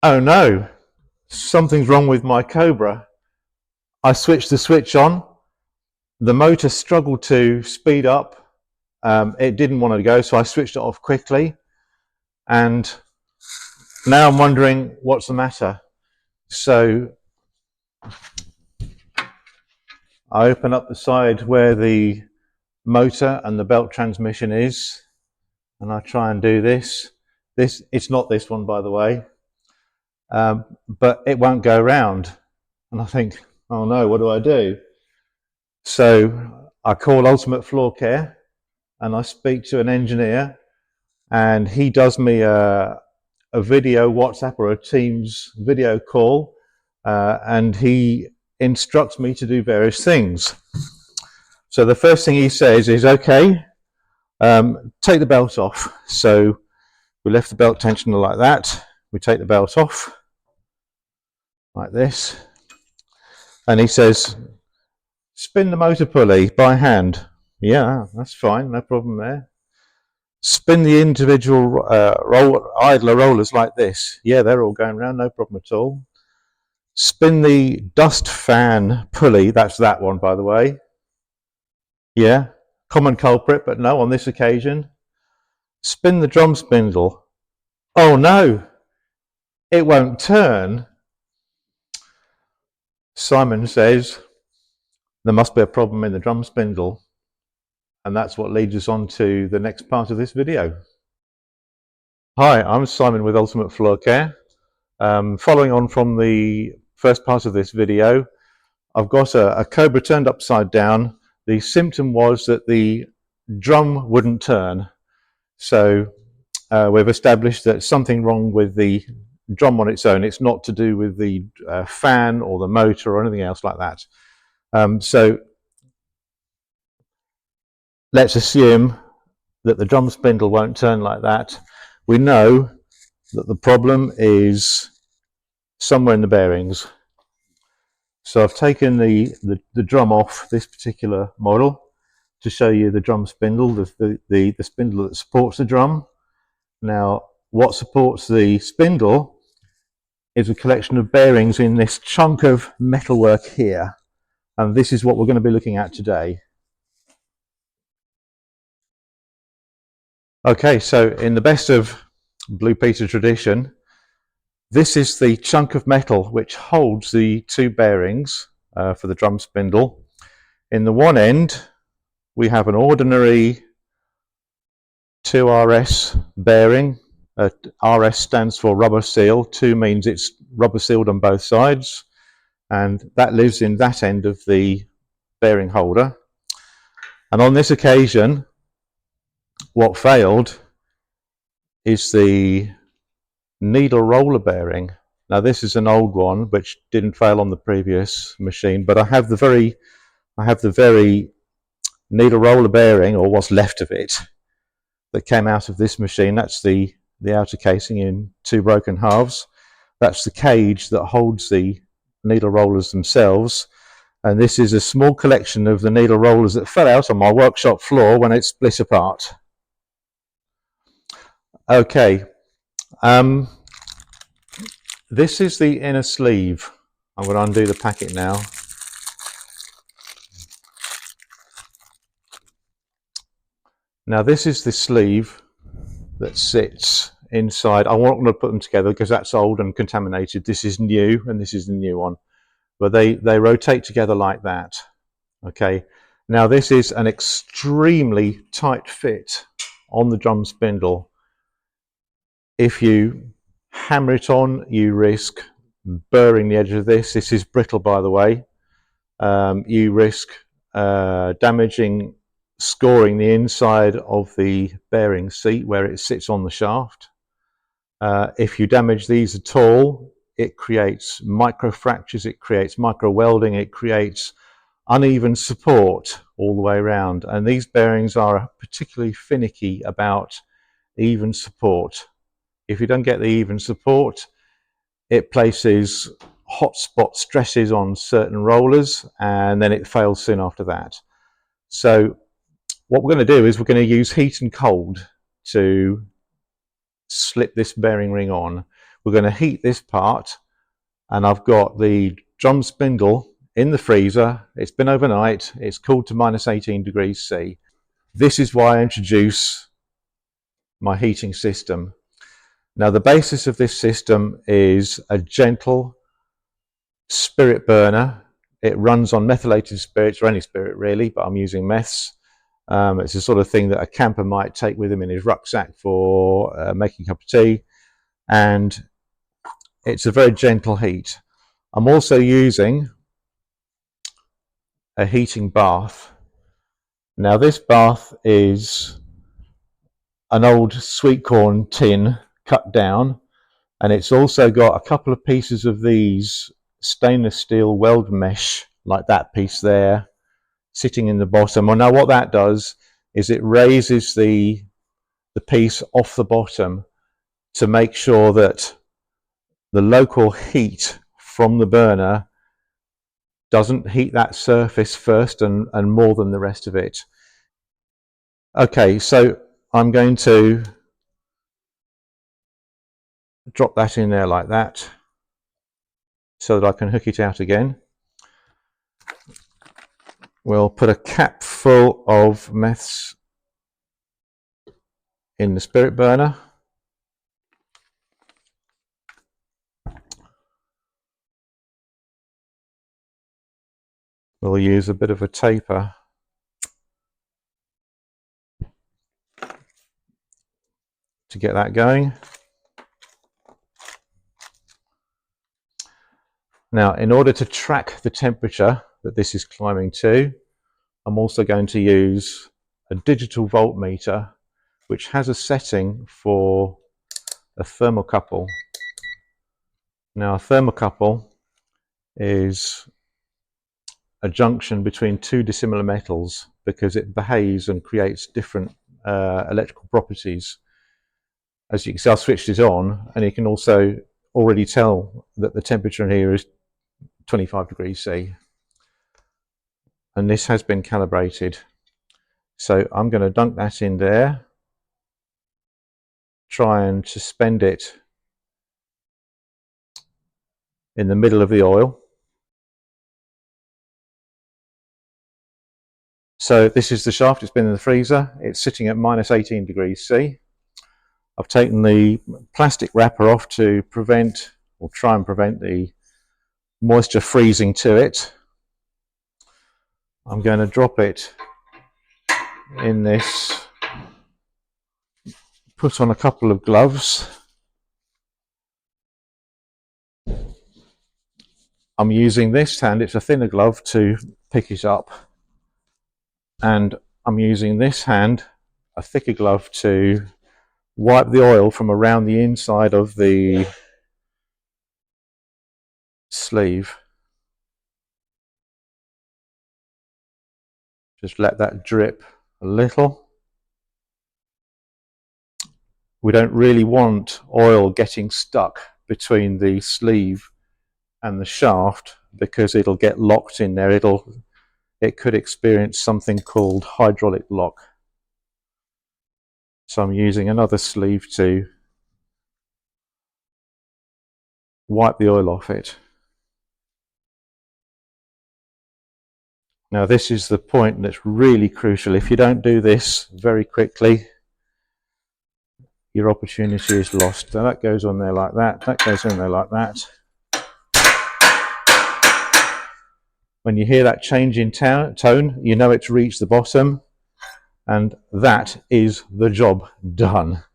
Oh no, something's wrong with my Cobra. I switched the switch on. The motor struggled to speed up. It didn't want to go, so I switched it off quickly. And now I'm wondering what's the matter. So I open up the side where the motor and the belt transmission is, and I try and do this. It's not this one, by the way, but it won't go round. And I think, oh no, what do I do? So I call Ultimate Floorcare and I speak to an engineer, and he does me a video WhatsApp or a Teams video call, and he instructs me to do various things. So the first thing he says is, okay, take the belt off. So we left the belt tensioner like that. We take the belt off like this, and he says, spin the motor pulley by hand. Yeah, that's fine, no problem there. Spin the individual idler rollers like this. Yeah, they're all going around, no problem at all. Spin the dust fan pulley. That's that one, by the way. Yeah, common culprit, but no, on this occasion. Spin the drum spindle. Oh no, it won't turn. Simon says there must be a problem in the drum spindle, and that's what leads us on to the next part of this video. Hi, I'm Simon with Ultimate Floorcare. Following on from the first part of this video, I've got a Cobra turned upside down. The symptom was that the drum wouldn't turn. So we've established that something wrong with the drum on its own. It's not to do with the fan or the motor or anything else like that. So let's assume that the drum spindle won't turn like that. We know that the problem is somewhere in the bearings. So I've taken the drum off this particular model to show you the drum spindle, the spindle that supports the drum. Now, what supports the spindle is a collection of bearings in this chunk of metalwork here. And this is what we're going to be looking at today. Okay, so in the best of Blue Peter tradition, this is the chunk of metal which holds the two bearings for the drum spindle. In the one end, we have an ordinary 2RS bearing. RS stands for rubber seal. 2 means it's rubber sealed on both sides, and that lives in that end of the bearing holder. And on this occasion, what failed is the needle roller bearing. Now this is an old one which didn't fail on the previous machine, but I have the very needle roller bearing, or what's left of it, that came out of this machine. That's the outer casing in 2 broken halves. That's the cage that holds the needle rollers themselves, and this is a small collection of the needle rollers that fell out on my workshop floor when it split apart. Okay, this is the inner sleeve. I'm going to undo the packet now. Now this is the sleeve that sits inside. I'm not going to put them together because that's old and contaminated. This is new, and this is the new one. But they rotate together like that. Okay. Now this is an extremely tight fit on the drum spindle. If you hammer it on, you risk burring the edge of this. This is brittle, by the way. You risk damaging, scoring the inside of the bearing seat where it sits on the shaft. If you damage these at all, it creates micro fractures, it creates micro welding, it creates uneven support all the way around. And these bearings are particularly finicky about even support. If you don't get the even support, it places hotspot stresses on certain rollers, and then it fails soon after that. So what we're going to do is we're going to use heat and cold to slip this bearing ring on. we're going to heat this part, and I've got the drum spindle in the freezer. It's been overnight. It's cooled to minus 18 degrees C. This is why I introduce my heating system. Now, the basis of this system is a gentle spirit burner. It runs on methylated spirits, or any spirit really, but I'm using meths. It's the sort of thing that a camper might take with him in his rucksack for making a cup of tea, and it's a very gentle heat. I'm also using a heating bath. Now, this bath is an old sweet corn tin cut down, and it's also got a couple of pieces of these stainless steel weld mesh, like that piece there, sitting in the bottom. Well, now what that does is it raises the piece off the bottom to make sure that the local heat from the burner doesn't heat that surface first and more than the rest of it. Okay, so I'm going to drop that in there like that so that I can hook it out again. We'll put a cap full of meths in the spirit burner. We'll use a bit of a taper to get that going. Now, in order to track the temperature that this is climbing to, I'm also going to use a digital voltmeter, which has a setting for a thermocouple. Now, a thermocouple is a junction between two dissimilar metals because it behaves and creates different electrical properties. As you can see, I've switched it on, and you can also already tell that the temperature in here is 25 degrees C. And this has been calibrated. So I'm going to dunk that in there, try and suspend it in the middle of the oil. So this is the shaft. It's been in the freezer. It's sitting at minus 18 degrees C. I've taken the plastic wrapper off to prevent, or try and prevent, the moisture freezing to it. I'm going to drop it in this, put on a couple of gloves. I'm using this hand, it's a thinner glove, to pick it up, and I'm using this hand, a thicker glove, to wipe the oil from around the inside of the sleeve. Just let that drip a little. We don't really want oil getting stuck between the sleeve and the shaft because it'll get locked in there. It could experience something called hydraulic lock. So I'm using another sleeve to wipe the oil off it. Now, this is the point that's really crucial. If you don't do this very quickly, your opportunity is lost. So that goes on there like that. That goes on there like that. When you hear that change in tone, you know it's reached the bottom, and that is the job done.